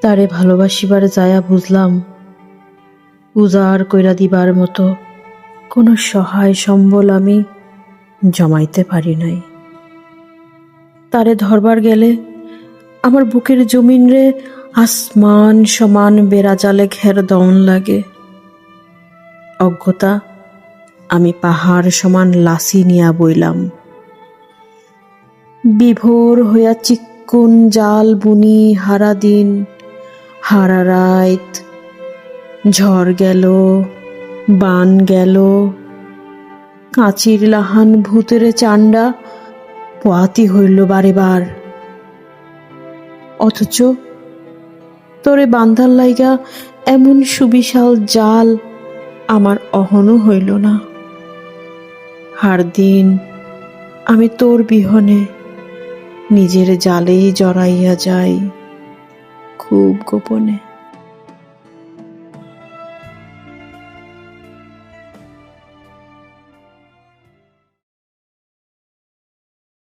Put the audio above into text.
তারে ভালোবাসিবার যায়া বুঝলাম উজাড় কইরা দিবার মতো কোনো সহায় সম্বল আমি জমাইতে পারি নাই। তারে ধরবার গেলে আমার বুকের জমিন রে আসমান সমান বেড়াজালে ঘের দন লাগে। অজ্ঞতা আমি পাহাড় সমান লাসি নিয়া বইলাম। বিভোর হইয়া চিক্কুন জাল বুনি হারা দিন হারা রাত, ঝড় গেল, বান গেল, কাঁচির লাহান ভূতেরে চান্ডা পোয়াতি হইল বারে বার। অথচ তোরে বান্ধার লাইগা এমন সুবিশাল জাল আমার অহনও হইল না। হার দিন আমি তোর বিহনে নিজের জালেই জড়াইয়া যাই খুব গোপনে।